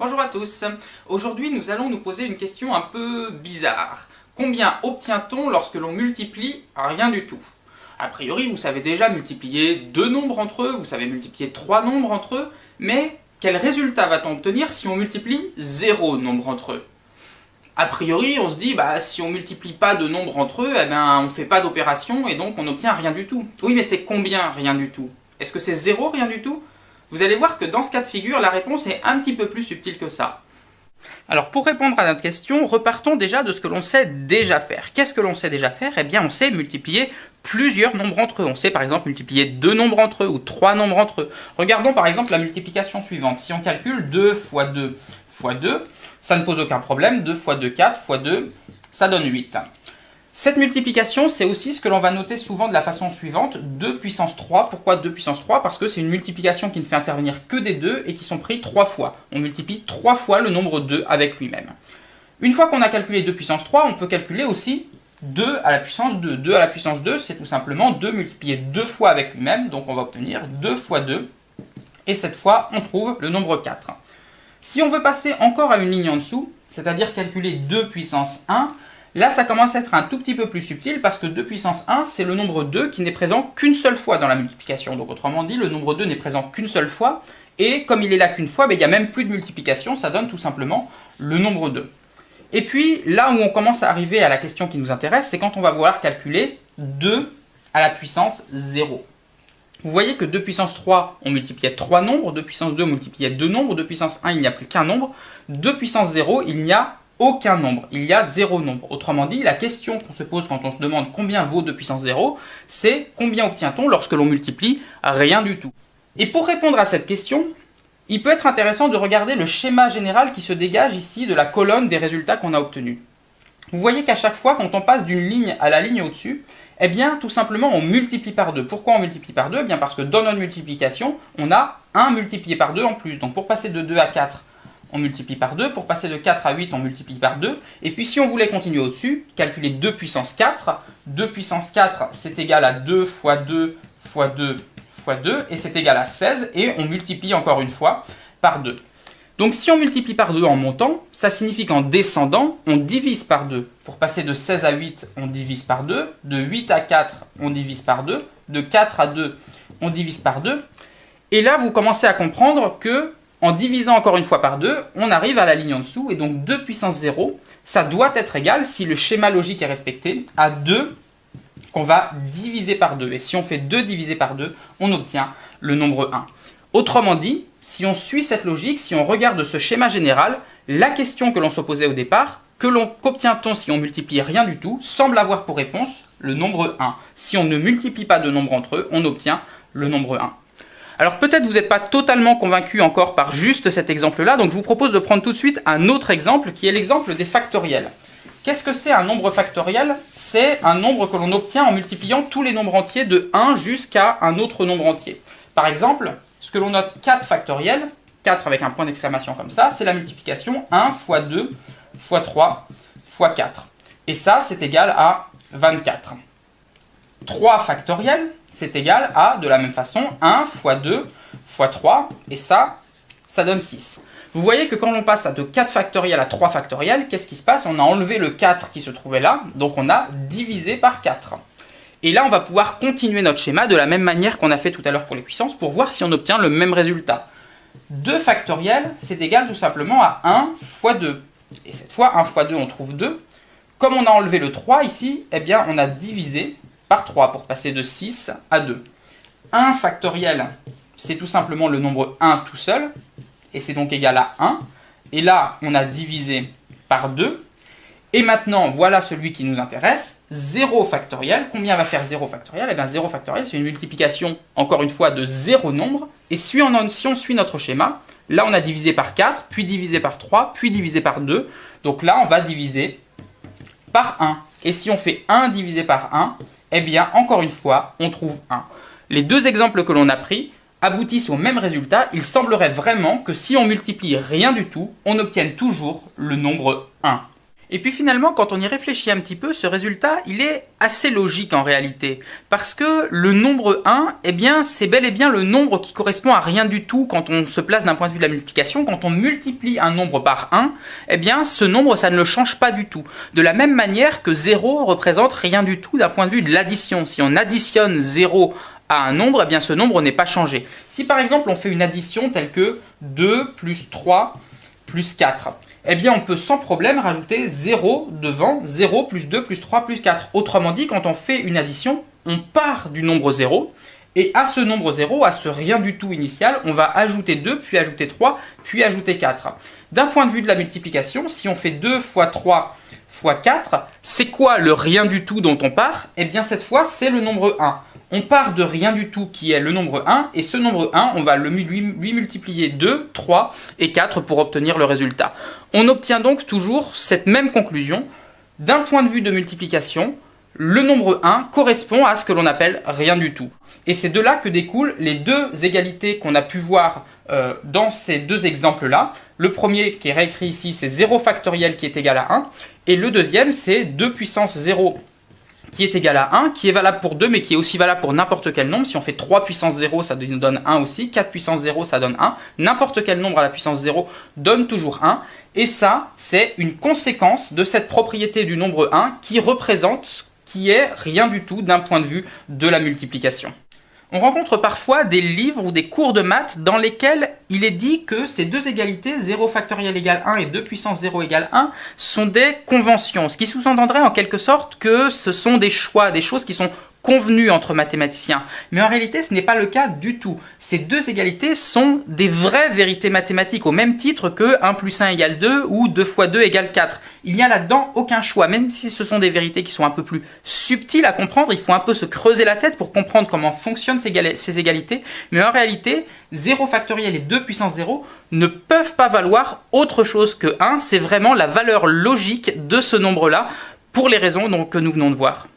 Bonjour à tous. Aujourd'hui, nous allons nous poser une question un peu bizarre. Combien obtient-on lorsque l'on multiplie rien du tout? A priori, vous savez déjà multiplier deux nombres entre eux, vous savez multiplier trois nombres entre eux, mais quel résultat va-t-on obtenir si on multiplie zéro nombre entre eux? A priori, on se dit, si on multiplie pas de nombres entre eux, on ne fait pas d'opération et donc on n'obtient rien du tout. Oui, mais c'est combien rien du tout? Est-ce que c'est zéro rien du tout? Vous allez voir que dans ce cas de figure, la réponse est un petit peu plus subtile que ça. Alors pour répondre à notre question, repartons déjà de ce que l'on sait déjà faire. Qu'est-ce que l'on sait déjà faire? Eh bien on sait multiplier plusieurs nombres entre eux. On sait par exemple multiplier deux nombres entre eux ou trois nombres entre eux. Regardons par exemple la multiplication suivante. Si on calcule 2 fois 2 fois 2, ça ne pose aucun problème. 2 fois 2, 4 fois 2, ça donne 8. Cette multiplication, c'est aussi ce que l'on va noter souvent de la façon suivante, 2 puissance 3. Pourquoi 2 puissance 3? Parce que c'est une multiplication qui ne fait intervenir que des 2 et qui sont pris 3 fois. On multiplie 3 fois le nombre 2 avec lui-même. Une fois qu'on a calculé 2 puissance 3, on peut calculer aussi 2 à la puissance 2. 2 à la puissance 2, c'est tout simplement 2 multiplié 2 fois avec lui-même, donc on va obtenir 2 fois 2. Et cette fois, on trouve le nombre 4. Si on veut passer encore à une ligne en dessous, c'est-à-dire calculer 2 puissance 1, là, ça commence à être un tout petit peu plus subtil parce que 2 puissance 1, c'est le nombre 2 qui n'est présent qu'une seule fois dans la multiplication. Donc autrement dit, le nombre 2 n'est présent qu'une seule fois. Et comme il est là qu'une fois, il n'y a même plus de multiplication, ça donne tout simplement le nombre 2. Et puis, là où on commence à arriver à la question qui nous intéresse, c'est quand on va vouloir calculer 2 à la puissance 0. Vous voyez que 2 puissance 3, on multipliait 3 nombres, 2 puissance 2, on multipliait 2 nombres, 2 puissance 1, il n'y a plus qu'un nombre, 2 puissance 0, il n'y a aucun nombre, il y a 0 nombre. Autrement dit, la question qu'on se pose quand on se demande combien vaut 2 puissance 0, c'est combien obtient-on lorsque l'on multiplie rien du tout. Et pour répondre à cette question, il peut être intéressant de regarder le schéma général qui se dégage ici de la colonne des résultats qu'on a obtenus. Vous voyez qu'à chaque fois, quand on passe d'une ligne à la ligne au-dessus, eh bien, tout simplement, on multiplie par 2. Pourquoi on multiplie par 2? Eh bien, parce que dans notre multiplication, on a 1 multiplié par 2 en plus. Donc, pour passer de 2 à 4, on multiplie par 2. Pour passer de 4 à 8, on multiplie par 2. Et puis, si on voulait continuer au-dessus, calculer 2 puissance 4. 2 puissance 4, c'est égal à 2 fois 2 fois 2 fois 2. Et c'est égal à 16. Et on multiplie encore une fois par 2. Donc, si on multiplie par 2 en montant, ça signifie qu'en descendant, on divise par 2. Pour passer de 16 à 8, on divise par 2. De 8 à 4, on divise par 2. De 4 à 2, on divise par 2. Et là, vous commencez à comprendre que en divisant encore une fois par 2, on arrive à la ligne en dessous, et donc 2 puissance 0, ça doit être égal, si le schéma logique est respecté, à 2 qu'on va diviser par 2. Et si on fait 2 divisé par 2, on obtient le nombre 1. Autrement dit, si on suit cette logique, si on regarde ce schéma général, la question que l'on se posait au départ, qu'obtient-on si on multiplie rien du tout, semble avoir pour réponse le nombre 1. Si on ne multiplie pas de nombres entre eux, on obtient le nombre 1. Alors peut-être vous n'êtes pas totalement convaincu encore par juste cet exemple-là, donc je vous propose de prendre tout de suite un autre exemple qui est l'exemple des factoriels. Qu'est-ce que c'est un nombre factoriel? C'est un nombre que l'on obtient en multipliant tous les nombres entiers de 1 jusqu'à un autre nombre entier. Par exemple, ce que l'on note 4 factoriel, 4 avec un point d'exclamation comme ça, c'est la multiplication 1 fois 2 fois 3 fois 4. Et ça, c'est égal à 24. 3 factoriel, c'est égal à, de la même façon, 1 fois 2 fois 3, et ça donne 6. Vous voyez que quand on passe de 4 factoriel à 3 factoriel, qu'est-ce qui se passe? On a enlevé le 4 qui se trouvait là, donc on a divisé par 4. Et là, on va pouvoir continuer notre schéma de la même manière qu'on a fait tout à l'heure pour les puissances, pour voir si on obtient le même résultat. 2 factoriel, c'est égal tout simplement à 1 fois 2. Et cette fois, 1 fois 2, on trouve 2. Comme on a enlevé le 3 ici, eh bien, on a divisé par 3 pour passer de 6 à 2. 1 factoriel, c'est tout simplement le nombre 1 tout seul, et c'est donc égal à 1. Et là, on a divisé par 2. Et maintenant, voilà celui qui nous intéresse, 0 factoriel. Combien va faire 0 factoriel? Eh bien, 0 factoriel, c'est une multiplication, encore une fois, de 0 nombre. Et si on suit notre schéma, là, on a divisé par 4, puis divisé par 3, puis divisé par 2. Donc là, on va diviser par 1. Et si on fait 1 divisé par 1, eh bien, encore une fois, on trouve 1. Les deux exemples que l'on a pris aboutissent au même résultat. Il semblerait vraiment que si on multiplie rien du tout, on obtienne toujours le nombre 1. Et puis finalement, quand on y réfléchit un petit peu, ce résultat, il est assez logique en réalité. Parce que le nombre 1, eh bien, c'est bel et bien le nombre qui correspond à rien du tout quand on se place d'un point de vue de la multiplication. Quand on multiplie un nombre par 1, eh bien, ce nombre, ça ne le change pas du tout. De la même manière que 0 représente rien du tout d'un point de vue de l'addition. Si on additionne 0 à un nombre, eh bien, ce nombre n'est pas changé. Si par exemple, on fait une addition telle que 2 plus 3 plus 4, eh bien on peut sans problème rajouter 0 devant 0 plus 2 plus 3 plus 4. Autrement dit, quand on fait une addition, on part du nombre 0 et à ce nombre 0, à ce rien du tout initial, on va ajouter 2, puis ajouter 3, puis ajouter 4. D'un point de vue de la multiplication, si on fait 2 fois 3 fois 4, c'est quoi le rien du tout dont on part? Eh bien cette fois, c'est le nombre 1. On part de rien du tout qui est le nombre 1, et ce nombre 1, on va lui multiplier 2, 3 et 4 pour obtenir le résultat. On obtient donc toujours cette même conclusion. D'un point de vue de multiplication, le nombre 1 correspond à ce que l'on appelle rien du tout. Et c'est de là que découlent les deux égalités qu'on a pu voir dans ces deux exemples-là. Le premier qui est réécrit ici, c'est 0 factoriel qui est égal à 1, et le deuxième, c'est 2 puissance 0 qui est égal à 1, qui est valable pour 2, mais qui est aussi valable pour n'importe quel nombre. Si on fait 3 puissance 0, ça nous donne 1 aussi. 4 puissance 0, ça donne 1. N'importe quel nombre à la puissance 0 donne toujours 1. Et ça, c'est une conséquence de cette propriété du nombre 1 qui représente, qui est rien du tout d'un point de vue de la multiplication. On rencontre parfois des livres ou des cours de maths dans lesquels il est dit que ces deux égalités, 0 factoriel égale 1 et 2 puissance 0 égale 1, sont des conventions. Ce qui sous-entendrait en quelque sorte que ce sont des choix, des choses qui sont convenues entre mathématiciens. Mais en réalité, ce n'est pas le cas du tout. Ces deux égalités sont des vraies vérités mathématiques, au même titre que 1 plus 1 égale 2 ou 2 fois 2 égale 4. Il n'y a là-dedans aucun choix. Même si ce sont des vérités qui sont un peu plus subtiles à comprendre, il faut un peu se creuser la tête pour comprendre comment fonctionnent ces égalités. Mais en réalité, 0 factoriel et 2 puissance 0 ne peuvent pas valoir autre chose que 1. C'est vraiment la valeur logique de ce nombre-là, pour les raisons que nous venons de voir.